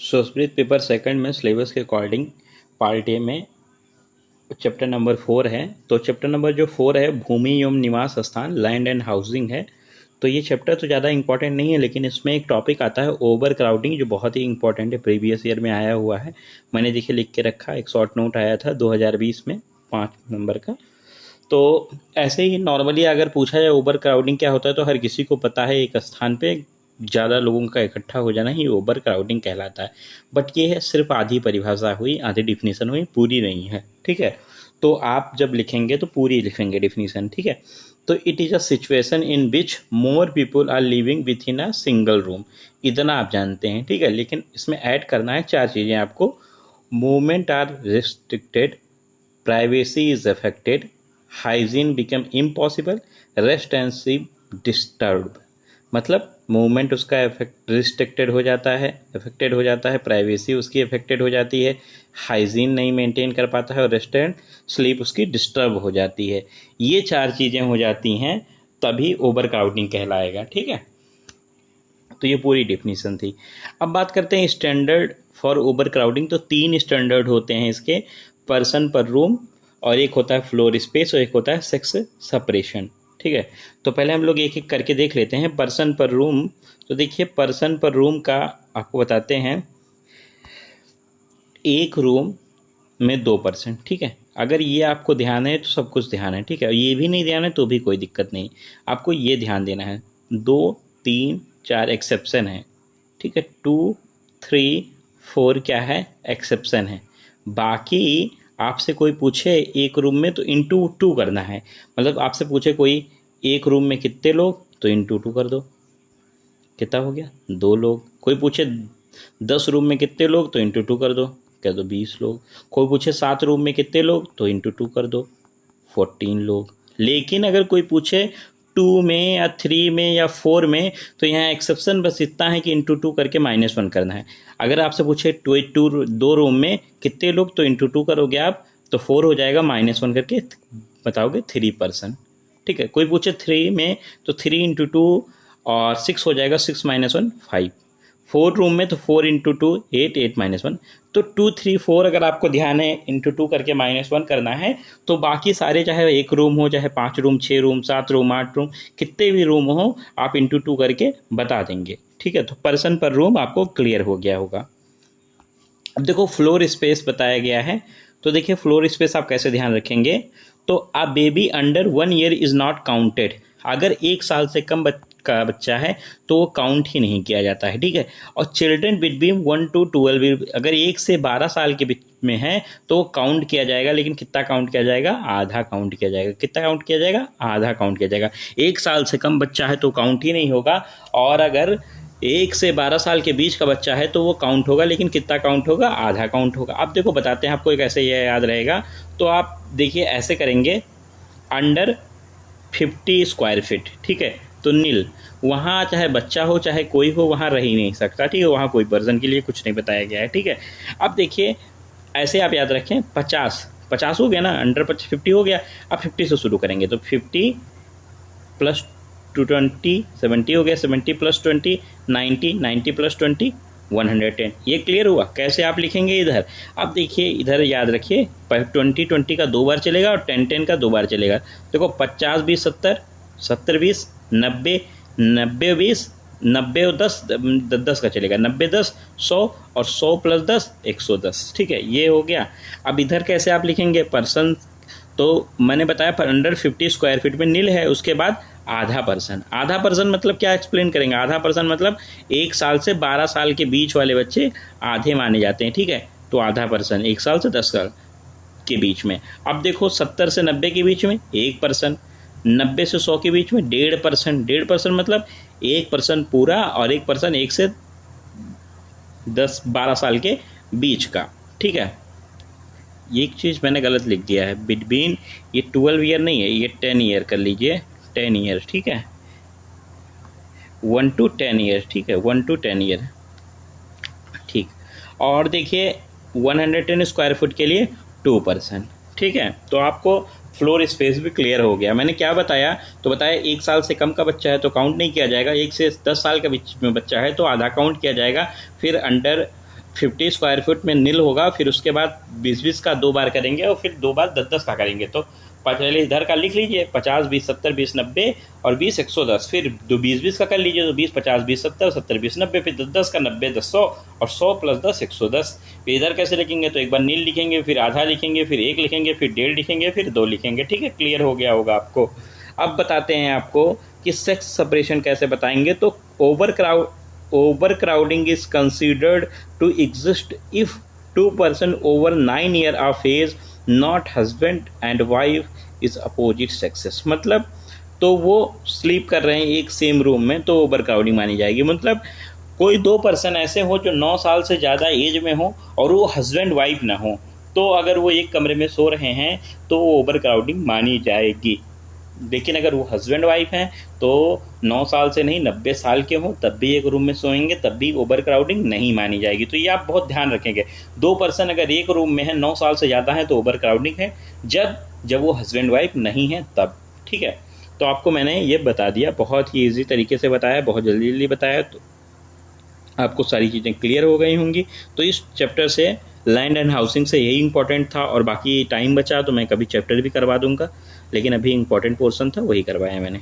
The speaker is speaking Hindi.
संस्कृत पेपर सेकंड में सिलेबस के अकॉर्डिंग पार्ट ए में चैप्टर नंबर 4 है। तो चैप्टर नंबर जो 4 है भूमि एवं निवास स्थान, लैंड एंड हाउसिंग है। तो ये चैप्टर तो ज़्यादा इंपॉर्टेंट नहीं है, लेकिन इसमें एक टॉपिक आता है ओवर क्राउडिंग, जो बहुत ही इंपॉर्टेंट है, प्रीवियस ईयर में आया हुआ है। मैंने देखिए लिख के रखा, एक शॉर्ट नोट आया था 2020 में 5 नंबर का। तो ऐसे ही नॉर्मली अगर पूछा जाए ओवर क्राउडिंग क्या होता है, तो हर किसी को पता है एक स्थान पे ज़्यादा लोगों का इकट्ठा हो जाना ही ओवर क्राउडिंग कहलाता है। बट ये है सिर्फ आधी परिभाषा हुई, आधी डिफिनीसन हुई, पूरी नहीं है, ठीक है। तो आप जब लिखेंगे तो पूरी लिखेंगे डिफिनीसन, ठीक है। तो it is a situation in which more people are living within a single room, इतना आप जानते हैं, ठीक है। लेकिन इसमें ऐड करना है 4 चीज़ें आपको। Movement are restricted, privacy is affected, hygiene become impossible, rest and sleep disturb. मतलब मूवमेंट उसका रिस्ट्रिक्टेड हो जाता है, अफेक्टेड हो जाता है, प्राइवेसी उसकी अफेक्टेड हो जाती है, हाइजीन नहीं मेंटेन कर पाता है, और रेस्ट एंड स्लीप उसकी डिस्टर्ब हो जाती है। ये 4 चीज़ें हो जाती हैं तभी ओवर क्राउडिंग कहलाएगा, ठीक है। तो ये पूरी डेफिनेशन थी। अब बात करते हैं स्टैंडर्ड फॉर ओवर क्राउडिंग। तो 3 स्टैंडर्ड होते हैं इसके, पर्सन पर रूम, और एक होता है फ्लोर स्पेस, और एक होता है सेक्स सेपरेशन, ठीक है। तो पहले हम लोग एक एक करके देख लेते हैं। पर्सन पर रूम, तो देखिए पर्सन पर रूम का आपको बताते हैं, एक रूम में 2 पर्सन, ठीक है। अगर ये आपको ध्यान है तो सब कुछ ध्यान है, ठीक है। ये भी नहीं ध्यान है तो भी कोई दिक्कत नहीं, आपको ये ध्यान देना है। 2, 3, 4 एक्सेप्शन है, ठीक है। 2, 3, 4 क्या है, एक्सेप्शन है। बाकी आपसे कोई पूछे एक रूम में तो इंटू 2 करना है। मतलब आपसे पूछे कोई एक रूम में कितने लोग, तो इंटू 2 कर दो, कितना हो गया, 2 लोग। कोई पूछे 10 रूम में कितने लोग, तो इंटू 2 कर दो, कह दो 20 लोग। कोई पूछे 7 रूम में कितने लोग, तो इंटू 2 कर दो, 14 लोग। लेकिन अगर कोई पूछे 2 में या 3 में या 4 में, तो यहाँ एक्सेप्शन बस इतना है कि इंटू 2 करके -1 करना है। अगर आपसे पूछे 2 रूम में कितने लोग, तो इंटू 2 करोगे आप, तो 4 हो जाएगा, -1 करके बताओगे 3 पर्सन, ठीक है। कोई पूछे 3 में, तो 3 इंटू 2 और 6 हो जाएगा, 6 - 1 5। 4 रूम में तो 4 इंटू 2 8, 8 - 1, तो 2, 3, 4 अगर आपको ध्यान है इंटू 2 करके -1 करना है। तो बाकी सारे चाहे एक रूम हो, चाहे 5 रूम, 6 रूम, 7 रूम, 8 रूम, कितने भी रूम हो, आप इंटू 2 करके बता देंगे, ठीक है। तो पर्सन पर रूम आपको क्लियर हो गया होगा। अब देखो फ्लोर स्पेस बताया गया है। तो देखिए फ्लोर स्पेस आप कैसे ध्यान रखेंगे। तो a baby under 1 year is not counted. अगर 1 साल से कम का बच्चा है तो वो काउंट ही नहीं किया जाता है, ठीक है। और चिल्ड्रन बिटवीन 1 to 12, अगर 1 से 12 साल के बीच में है तो वो काउंट किया जाएगा। लेकिन कितना काउंट किया जाएगा, आधा काउंट किया जाएगा। कितना काउंट किया जाएगा, आधा काउंट किया जाएगा। 1 साल से कम बच्चा है तो काउंट ही नहीं होगा, और अगर 1 से 12 साल के बीच का बच्चा है तो वो काउंट होगा, लेकिन कितना काउंट होगा, आधा काउंट होगा। अब देखो बताते हैं आपको एक, ऐसे यह याद रहेगा। तो आप देखिए ऐसे करेंगे, अंडर 50 स्क्वायर फीट, ठीक है। तो नील, वहाँ चाहे बच्चा हो चाहे कोई हो, वहाँ रह ही नहीं सकता, ठीक है। वहाँ कोई पर्सन के लिए कुछ नहीं बताया गया है, ठीक है। अब देखिए ऐसे आप याद रखें, 50 हो गया ना, अंडर 50 हो गया। अब 50 से शुरू करेंगे, तो 50 + 220 70 हो गया, 70 + 20 90, 90 + 20 110। ये क्लियर हुआ। कैसे आप लिखेंगे इधर, अब देखिए इधर याद रखिए, 20 20 का 2 बार चलेगा और 10 10 का 2 बार चलेगा। देखो 50 20 70, 70 20 90, 90 20 90 और 10 10 का चलेगा, 90 10 100, और 100 + 10 110, ठीक है। ये हो गया। अब इधर कैसे आप लिखेंगे पर्सन, तो मैंने बताया पर अंडर 50 स्क्वायर फीट में नील है, उसके बाद आधा पर्सन। आधा पर्सन मतलब क्या एक्सप्लेन करेंगे। आधा पर्सन मतलब 1 साल से 12 साल के बीच वाले बच्चे आधे माने जाते हैं, ठीक है। तो आधा पर्सन 1 साल से 10 साल के बीच में। अब देखो 70 से 90 के बीच में 1 पर्सन, 90 से 100 के बीच में 1.5%। 1.5% मतलब 1 पर्सन पूरा, और 1 पर्सन 1 से 10-12 साल के बीच का, ठीक है। एक चीज़ मैंने गलत लिख दिया है, बिटवीन, ये 12 ईयर नहीं है, ये 10 ईयर कर लीजिए, 10 ईयर, ठीक है। 1 to 10 ईयर, ठीक है, 1 to 10 ईयर, ठीक। और देखिए 110 स्क्वायर फुट के लिए 2 पर्सन, ठीक है। तो आपको फ्लोर स्पेस भी क्लियर हो गया। मैंने क्या बताया, तो बताया 1 साल से कम का बच्चा है तो काउंट नहीं किया जाएगा, 1 से 10 साल के बीच में बच्चा है तो आधा काउंट किया जाएगा। फिर अंडर 50 स्क्वायर फुट में नील होगा, फिर उसके बाद 20-20 का 2 बार करेंगे और फिर 2 बार 10-10 का करेंगे। तो पहले इधर का लिख लीजिए 50 20 70 20 90 और 20 110, फिर 20-20 का कर लीजिए तो 20 50 20 70 70 20 90, फिर 10-10 का 90 10 100 और 100 + 10 110। फिर इधर कैसे लिखेंगे, तो एक बार नील लिखेंगे, फिर आधा लिखेंगे, फिर 1 लिखेंगे, फिर 1.5 लिखेंगे, फिर 2 लिखेंगे। ठीक है, क्लियर हो गया होगा आपको। अब बताते हैं आपको कि सेक्स सेपरेशन कैसे बताएंगे। तो overcrowding is considered to exist if 2 person over 9 year of age, not husband and wife, is opposite sexes। मतलब तो वो स्लीप कर रहे हैं एक सेम रूम में, तो ओवरक्राउडिंग मानी जाएगी। मतलब कोई 2 पर्सन ऐसे हो जो 9 साल से ज़्यादा एज में हो और वो हस्बैंड वाइफ ना हो, तो अगर वो एक कमरे में सो रहे हैं तो वो ओवरक्राउडिंग मानी जाएगी। लेकिन अगर वो हस्बैंड वाइफ हैं तो 9 साल से नहीं 90 साल के हों तब भी एक रूम में सोएंगे, तब भी ओवर क्राउडिंग नहीं मानी जाएगी। तो ये आप बहुत ध्यान रखेंगे। 2 पर्सन अगर एक रूम में है 9 साल से ज़्यादा है तो ओवर क्राउडिंग है, जब वो हस्बैंड वाइफ नहीं है तब। ठीक है, तो आपको मैंने ये बता दिया, बहुत ही ईजी तरीके से बताया, बहुत जल्दी जल्दी बताया, तो आपको सारी चीज़ें क्लियर हो गई होंगी। तो इस चैप्टर से लैंड एंड हाउसिंग से यही इंपॉर्टेंट था, और बाकी टाइम बचा तो मैं कभी चैप्टर भी करवा दूंगा, लेकिन अभी इंपॉर्टेंट पोर्शन था वही करवाया मैंने।